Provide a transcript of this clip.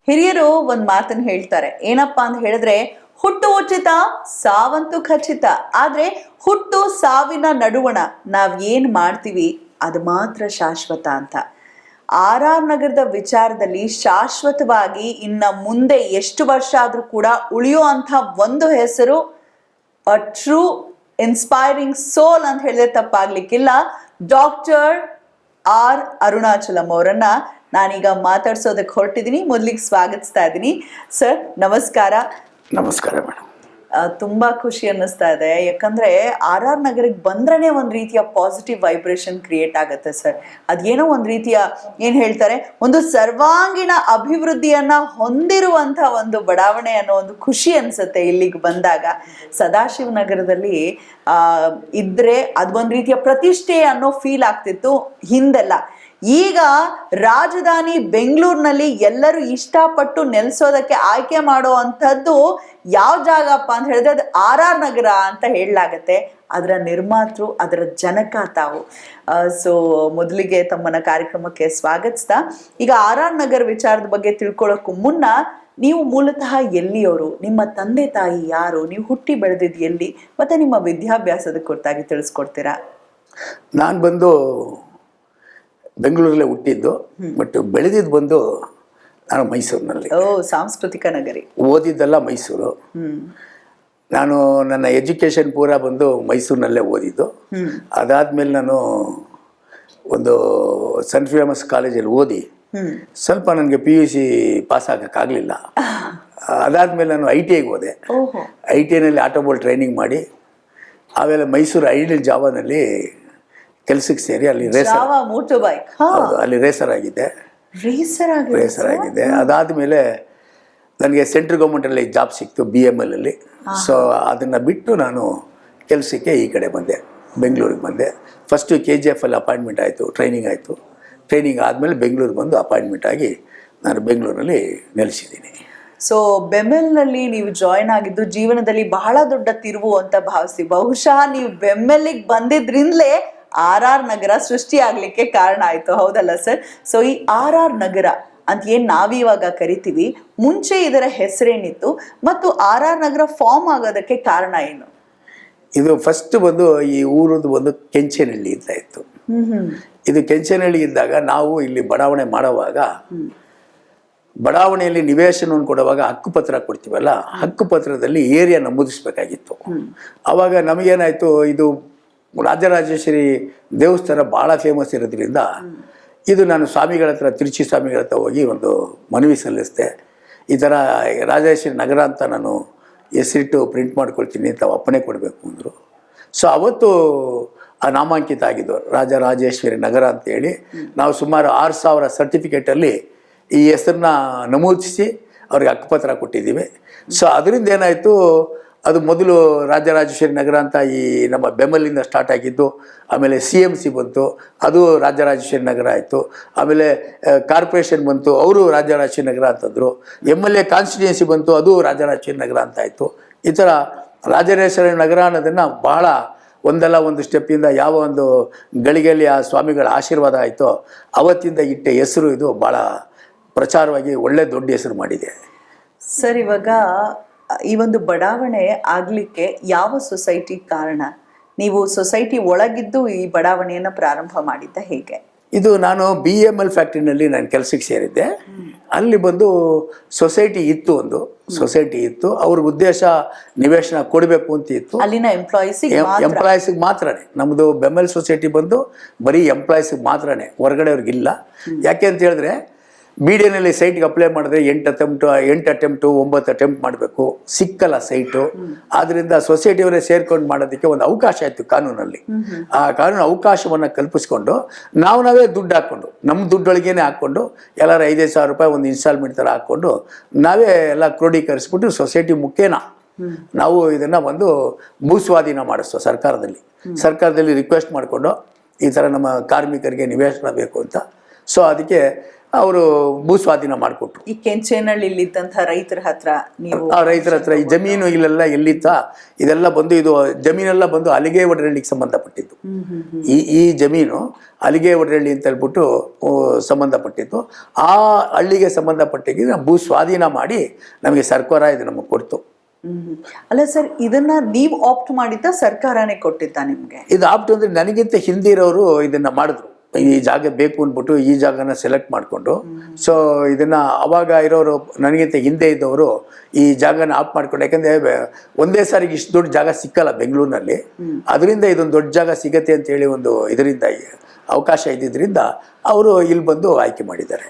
ಹಿರಿಯರು ಒಂದ್ ಮಾತನ್ನ ಹೇಳ್ತಾರೆ, ಏನಪ್ಪಾ ಅಂತ ಹೇಳಿದ್ರೆ, ಹುಟ್ಟು ಉಚಿತ ಸಾವಂತೂ ಖಚಿತ, ಆದ್ರೆ ಹುಟ್ಟು ಸಾವಿನ ನಡುವಣ ನಾವ್ ಏನ್ ಮಾಡ್ತೀವಿ ಅದು ಮಾತ್ರ ಶಾಶ್ವತ ಅಂತ. ಆರ್ ನಗರದ ವಿಚಾರದಲ್ಲಿ ಶಾಶ್ವತವಾಗಿ ಇನ್ನ ಮುಂದೆ ಎಷ್ಟು ವರ್ಷ ಆದ್ರೂ ಕೂಡ ಉಳಿಯೋ ಅಂತ ಒಂದು ಹೆಸರು, ಅ ಟ್ರೂ ಇನ್ಸ್ಪೈರಿಂಗ್ ಸೋಲ್ ಅಂತ ಹೇಳಿದ್ರೆ ತಪ್ಪಾಗ್ಲಿಕ್ಕಿಲ್ಲ, ಡಾಕ್ಟರ್ ಆರ್ ಅರುಣಾಚಲಂ ಅವರನ್ನ ನಾನೀಗ ಮಾತಾಡ್ಸೋದಕ್ಕೆ ಹೊರಟಿದ್ದೀನಿ. ಮೊದಲಿಗೆ ಸ್ವಾಗತಿಸ್ತಾ ಇದ್ದೀನಿ. ಸರ್ ನಮಸ್ಕಾರ. ನಮಸ್ಕಾರ ಮೇಡಮ್. ತುಂಬಾ ಖುಷಿ ಅನ್ನಿಸ್ತಾ ಇದೆ, ಯಾಕಂದ್ರೆ ಆರ್ ನಗರಕ್ಕೆ ಬಂದ್ರೇ ಒಂದ್ ರೀತಿಯ ಪಾಸಿಟಿವ್ ವೈಬ್ರೇಷನ್ ಕ್ರಿಯೇಟ್ ಆಗುತ್ತೆ ಸರ್. ಅದೇನೋ ಒಂದ್ ರೀತಿಯ ಏನ್ ಹೇಳ್ತಾರೆ, ಒಂದು ಸರ್ವಾಂಗೀಣ ಅಭಿವೃದ್ಧಿಯನ್ನ ಹೊಂದಿರುವಂತ ಒಂದು ಬಡಾವಣೆ ಅನ್ನೋ ಒಂದು ಖುಷಿ ಅನ್ಸುತ್ತೆ ಇಲ್ಲಿಗೆ ಬಂದಾಗ. ಸದಾಶಿವ ನಗರದಲ್ಲಿ ಇದ್ರೆ ಅದೊಂದ್ ರೀತಿಯ ಪ್ರತಿಷ್ಠೆ ಅನ್ನೋ ಫೀಲ್ ಆಗ್ತಿತ್ತು ಹಿಂದೆಲ್ಲ. ಈಗ ರಾಜಧಾನಿ ಬೆಂಗಳೂರಿನಲ್ಲಿ ಎಲ್ಲರೂ ಇಷ್ಟಪಟ್ಟು ನೆಲೆಸೋದಕ್ಕೆ ಆಯ್ಕೆ ಮಾಡೋ ಅಂಥದ್ದು ಯಾವ ಜಾಗಪ್ಪ ಅಂತ ಹೇಳಿದ್ರೆ ಅದು ಆರ್ ನಗರ ಅಂತ ಹೇಳಲಾಗತ್ತೆ. ಅದರ ನಿರ್ಮಾತೃ, ಅದರ ಜನಕ ತಾವು. ಸೊ ಮೊದಲಿಗೆ ತಮ್ಮನ್ನ ಕಾರ್ಯಕ್ರಮಕ್ಕೆ ಸ್ವಾಗತಿಸ್ತಾ, ಈಗ ಆರ್ ನಗರ ವಿಚಾರದ ಬಗ್ಗೆ ತಿಳ್ಕೊಳ್ಳೋಕ್ಕೂ ಮುನ್ನ ನೀವು ಮೂಲತಃ ಎಲ್ಲಿಯವರು, ನಿಮ್ಮ ತಂದೆ ತಾಯಿ ಯಾರು, ನೀವು ಹುಟ್ಟಿ ಬೆಳೆದಿದ್ದು ಎಲ್ಲಿ, ಮತ್ತೆ ನಿಮ್ಮ ವಿದ್ಯಾಭ್ಯಾಸದ ಕುರಿತಾಗಿ ತಿಳಿಸ್ಕೊಡ್ತೀರಾ? ನಾನು ಬಂದು ಬೆಂಗಳೂರಲ್ಲೇ ಹುಟ್ಟಿದ್ದು, ಬಟ್ ಬೆಳೆದಿದ್ದು ಬಂದು ನಾನು ಮೈಸೂರಿನಲ್ಲಿ. ಸಾಂಸ್ಕೃತಿಕ ನಗರಿ. ಓದಿದ್ದೆಲ್ಲ ಮೈಸೂರು. ನಾನು ನನ್ನ ಎಜುಕೇಷನ್ ಪೂರ ಬಂದು ಮೈಸೂರಿನಲ್ಲೇ ಓದಿದ್ದು. ಅದಾದ್ಮೇಲೆ ನಾನು ಒಂದು ಸೆಂಟ್ ಫೇಮಸ್ ಕಾಲೇಜಲ್ಲಿ ಓದಿ ಸ್ವಲ್ಪ ನನಗೆ PUC ಪಾಸ್ ಆಗೋಕ್ಕಾಗಲಿಲ್ಲ. ಅದಾದ್ಮೇಲೆ ನಾನು ITIಗೆ ಹೋದೆ. ITIನಲ್ಲಿ ಆಟೋಮೊಬೈಲ್ ಟ್ರೈನಿಂಗ್ ಮಾಡಿ ಆಮೇಲೆ ಮೈಸೂರು ಐಡಿಯಲ್ ಜಾವಾನಲ್ಲಿ ಕೆಲಸಕ್ಕೆ ಸೇರಿ ಅಲ್ಲಿ ರೇಸರ್ ಆಗಿದ್ದೆ. ಅದಾದಮೇಲೆ ನನಗೆ ಸೆಂಟ್ರಲ್ ಗೌರ್ಮೆಂಟಲ್ಲಿ ಜಾಬ್ ಸಿಕ್ತು BML ಅಲ್ಲಿ. ಸೊ ಅದನ್ನು ಬಿಟ್ಟು ನಾನು ಕೆಲಸಕ್ಕೆ ಈ ಕಡೆ ಬಂದೆ, ಬೆಂಗಳೂರಿಗೆ ಬಂದೆ. ಫಸ್ಟು KGF ಅಲ್ಲಿ ಅಪಾಯಿಂಟ್ಮೆಂಟ್ ಆಯಿತು, ಟ್ರೈನಿಂಗ್ ಆಯಿತು. ಟ್ರೈನಿಂಗ್ ಆದಮೇಲೆ ಬೆಂಗಳೂರಿಗೆ ಬಂದು ಅಪಾಯಿಂಟ್ಮೆಂಟ್ ಆಗಿ ನಾನು ಬೆಂಗಳೂರಲ್ಲಿ ನೆಲೆಸಿದ್ದೀನಿ. ಸೊ ಬೆಮ್ಮೆಲ್ನಲ್ಲಿ ನೀವು ಜಾಯ್ನ್ ಆಗಿದ್ದು ಜೀವನದಲ್ಲಿ ಬಹಳ ದೊಡ್ಡ ತಿರುವು ಅಂತ ಭಾವಿಸಿ, ಬಹುಶಃ ನೀವು ಬೆಮ್ಮೆಲ್ಲಿಗೆ ಬಂದಿದ್ರಿಂದಲೇ ಆರ್ ನಗರ ಸೃಷ್ಟಿ ಆಗ್ಲಿಕ್ಕೆ ಕಾರಣ ಆಯ್ತು, ಹೌದಲ್ಲ ಸರ್? ಸೊ ಈ ಆರ್ ನಗರ ಅಂತ ಏನ್ ನಾವಿವಾಗ ಕರಿತೀವಿ, ಮುಂಚೆ ಇದರ ಹೆಸರೇನಿತ್ತು ಮತ್ತು ಆರ್ ನಗರ ಫಾರ್ಮ್ ಆಗೋದಕ್ಕೆ ಕಾರಣ ಏನು? ಇದು ಫಸ್ಟ್ ಬಂದು ಈ ಊರದ್ದು ಒಂದು ಕೆಂಚನಹಳ್ಳಿ ಅಂತ ಇತ್ತು. ಇದು ಕೆಂಚನಹಳ್ಳಿ ಇದ್ದಾಗ ನಾವು ಇಲ್ಲಿ ಬಡಾವಣೆ ಮಾಡುವಾಗ, ಬಡಾವಣೆಯಲ್ಲಿ ನಿವೇಶನವನ್ನು ಕೊಡುವಾಗ ಹಕ್ಕುಪತ್ರ ಕೊಡ್ತೀವಲ್ಲ, ಹಕ್ಕುಪತ್ರದಲ್ಲಿ ಏರಿಯಾ ನಮೂದಿಸ್ಬೇಕಾಗಿತ್ತು. ಆವಾಗ ನಮಗೇನಾಯಿತು, ಇದು ರಾಜರಾಜೇಶ್ವರಿ ದೇವಸ್ಥಾನ ಭಾಳ ಫೇಮಸ್ ಇರೋದ್ರಿಂದ ಇದು ನಾನು ಸ್ವಾಮಿಗಳ ಹತ್ರ, ತಿರುಚಿ ಸ್ವಾಮಿಗಳ ಹತ್ರ ಹೋಗಿ ಒಂದು ಮನವಿ ಸಲ್ಲಿಸಿದೆ. ಈ ಥರ ರಾಜರಾಜೇಶ್ವರಿ ನಗರ ಅಂತ ನಾನು ಹೆಸರಿಟ್ಟು ಪ್ರಿಂಟ್ ಮಾಡ್ಕೊಳ್ತೀನಿ ಅಂತ ಅಪ್ಪಣೆ ಕೊಡಬೇಕು ಅಂದರು. ಸೊ ಅವತ್ತು ಆ ನಾಮಾಂಕಿತ ಆಗಿದ್ದು ರಾಜರಾಜೇಶ್ವರಿ ನಗರ ಅಂತೇಳಿ ನಾವು ಸುಮಾರು 6000 ಸರ್ಟಿಫಿಕೇಟಲ್ಲಿ ಈ ಹೆಸರನ್ನ ನಮೂದಿಸಿ ಅವ್ರಿಗೆ ಹಕ್ಕುಪತ್ರ ಕೊಟ್ಟಿದ್ದೀವಿ. ಸೊ ಅದರಿಂದ ಏನಾಯಿತು, ಅದು ಮೊದಲು ರಾಜರಾಜೇಶ್ವರಿ ನಗರ ಅಂತ ಈ ನಮ್ಮ ಬೆಮ್ಮಲ್ಲಿಂದ ಸ್ಟಾರ್ಟ್ ಆಗಿದ್ದು. ಆಮೇಲೆ CMC ಬಂತು, ಅದು ರಾಜರಾಜೇಶ್ವರಿ ನಗರ ಆಯಿತು. ಆಮೇಲೆ ಕಾರ್ಪೊರೇಷನ್ ಬಂತು, ಅವರು ರಾಜರಾಜೇಶ್ವರಿ ನಗರ ಅಂತಂದರು. MLA ಕಾನ್ಸ್ಟಿಟ್ಯೂನ್ಸಿ ಬಂತು, ಅದು ರಾಜರಾಜೇಶ್ವರಿ ನಗರ ಅಂತ ಆಯಿತು. ಈ ಥರ ರಾಜರಾಜೇಶ್ವರಿ ನಗರ ಅನ್ನೋದನ್ನು ಬಹಳ ಒಂದಲ್ಲ ಒಂದು ಸ್ಟೆಪ್ಪಿಂದ ಯಾವ ಒಂದು ಗಳಿಗೆಯಲ್ಲಿ ಆ ಸ್ವಾಮಿಗಳ ಆಶೀರ್ವಾದ ಆಯಿತೋ ಅವತ್ತಿಂದ ಇಟ್ಟ ಹೆಸರು ಇದು ಭಾಳ ಪ್ರಚಾರವಾಗಿ ಒಳ್ಳೆ ದೊಡ್ಡ ಹೆಸರು ಮಾಡಿದೆ. ಸರ್, ಇವಾಗ ಈ ಒಂದು ಬಡಾವಣೆ ಆಗ್ಲಿಕ್ಕೆ ಯಾವ ಸೊಸೈಟಿ ಕಾರಣ? ನೀವು ಸೊಸೈಟಿ ಒಳಗಿದ್ದು ಈ ಬಡಾವಣೆಯನ್ನು ಪ್ರಾರಂಭ ಮಾಡಿದ್ದ ಹೇಗೆ? ಇದು ನಾನು BML ಫ್ಯಾಕ್ಟ್ರಿನಲ್ಲಿ ನಾನು ಕೆಲಸಕ್ಕೆ ಸೇರಿದ್ದೆ. ಅಲ್ಲಿ ಬಂದು ಸೊಸೈಟಿ ಇತ್ತು, ಒಂದು ಸೊಸೈಟಿ ಇತ್ತು. ಅವ್ರ ಉದ್ದೇಶ ನಿವೇಶನ ಕೊಡಬೇಕು ಅಂತ ಇತ್ತು. ಅಲ್ಲಿನ ಎಂಪ್ಲಾಯೀಸ್ಗೆ ಮಾತ್ರನೇ. ನಮ್ಮದು ಬೆಮ್ಮಲ್ ಸೊಸೈಟಿ ಬಂದು ಬರೀ ಎಂಪ್ಲಾಯೀಸ್ಗೆ ಮಾತ್ರನೇ, ಹೊರಗಡೆ ಅವ್ರಿಗಿಲ್ಲ. ಯಾಕೆ ಅಂತ ಹೇಳಿದ್ರೆ BDನಲ್ಲಿ ಸೈಟ್ಗೆ ಅಪ್ಲೈ ಮಾಡಿದ್ರೆ 8 ಅಟೆಂಪ್ಟು 9 ಅಟೆಂಪ್ಟ್ ಮಾಡಬೇಕು, ಸಿಕ್ಕಲ್ಲ ಸೈಟು. ಆದ್ದರಿಂದ ಸೊಸೈಟಿಯವರೇ ಸೇರ್ಕೊಂಡು ಮಾಡೋದಕ್ಕೆ ಒಂದು ಅವಕಾಶ ಆಯಿತು ಕಾನೂನಲ್ಲಿ. ಆ ಕಾನೂನು ಅವಕಾಶವನ್ನು ಕಲ್ಪಿಸ್ಕೊಂಡು ನಾವೇ ದುಡ್ಡು ಹಾಕ್ಕೊಂಡು, ನಮ್ಮ ದುಡ್ಡೊಳಗೇನೆ ಹಾಕ್ಕೊಂಡು ಎಲ್ಲರೂ 5,000 ರೂಪಾಯಿ ಒಂದು ಇನ್ಸ್ಟಾಲ್ಮೆಂಟ್ ಥರ ಹಾಕ್ಕೊಂಡು ನಾವೇ ಎಲ್ಲ ಕ್ರೋಢೀಕರಿಸ್ಬಿಟ್ಟು ಸೊಸೈಟಿ ಮುಖೇನ ನಾವು ಇದನ್ನು ಒಂದು ಭೂಸ್ವಾಧೀನ ಮಾಡಿಸ್ತೋ ಸರ್ಕಾರದಲ್ಲಿ ರಿಕ್ವೆಸ್ಟ್ ಮಾಡಿಕೊಂಡು ಈ ಥರ ನಮ್ಮ ಕಾರ್ಮಿಕರಿಗೆ ನಿವೇಶನ ಬೇಕು ಅಂತ. ಸೊ ಅದಕ್ಕೆ ಅವರು ಭೂ ಸ್ವಾಧೀನ ಮಾಡಿಕೊಟ್ರು. ಈ ಕೆಂಚೇನಹಳ್ಳಿ ಇಲ್ಲಿದ್ದಂಥ ರೈತರ ಹತ್ರ ನೀವು ಆ ರೈತರ ಹತ್ರ ಈ ಜಮೀನು ಇಲ್ಲೆಲ್ಲ ಎಲ್ಲಿತ್ತ ಇದೆಲ್ಲ ಬಂದು ಇದು ಜಮೀನೆಲ್ಲ ಬಂದು ಅಲಿಗೆ ಒಡರಳ್ಳಿಗೆ ಸಂಬಂಧಪಟ್ಟಿದ್ದು. ಈ ಜಮೀನು ಅಲಿಗೆ ಒಡರಳ್ಳಿ ಅಂತ ಹೇಳ್ಬಿಟ್ಟು ಸಂಬಂಧಪಟ್ಟಿದ್ದು. ಆ ಹಳ್ಳಿಗೆ ಸಂಬಂಧಪಟ್ಟಿಗೆ ಭೂ ಸ್ವಾಧೀನ ಮಾಡಿ ನಮಗೆ ಸರ್ಕಾರ ಇದು ನಮಗೆ ಕೊಡ್ತು. ಅಲ್ಲ ಸರ್, ಇದನ್ನ ನೀವು ಆಪ್ಟ್ ಮಾಡಿದ್ದ ಸರ್ಕಾರನೇ ಕೊಟ್ಟಿದ್ದ ನಿಮ್ಗೆ? ಇದು ಆಪ್ಟ್ ಅಂದ್ರೆ ನನಗಿಂತ ಹಿಂದೆ ಇರೋರು ಇದನ್ನ ಮಾಡಿದ್ರು. ಈ ಜಾಗ ಬೇಕು ಅಂದ್ಬಿಟ್ಟು ಈ ಜಾಗನ ಸೆಲೆಕ್ಟ್ ಮಾಡಿಕೊಂಡು, ಸೊ ಇದನ್ನ ಅವಾಗ ಇರೋರು ನನಗಿಂತ ಹಿಂದೆ ಇದ್ದವರು ಈ ಜಾಗನ ಆಪ್ ಮಾಡ್ಕೊಂಡು, ಯಾಕಂದ್ರೆ ಒಂದೇ ಸಾರಿಗೆ ಇಷ್ಟು ದೊಡ್ಡ ಜಾಗ ಸಿಕ್ಕಲ್ಲ ಬೆಂಗಳೂರಿನಲ್ಲಿ. ಅದರಿಂದ ಇದೊಂದು ದೊಡ್ಡ ಜಾಗ ಸಿಗತ್ತೆ ಅಂತ ಹೇಳಿ ಒಂದು ಇದರಿಂದ ಅವಕಾಶ ಇದ್ದಿದ್ದರಿಂದ ಅವರು ಇಲ್ಲಿ ಬಂದು ಆಯ್ಕೆ ಮಾಡಿದ್ದಾರೆ.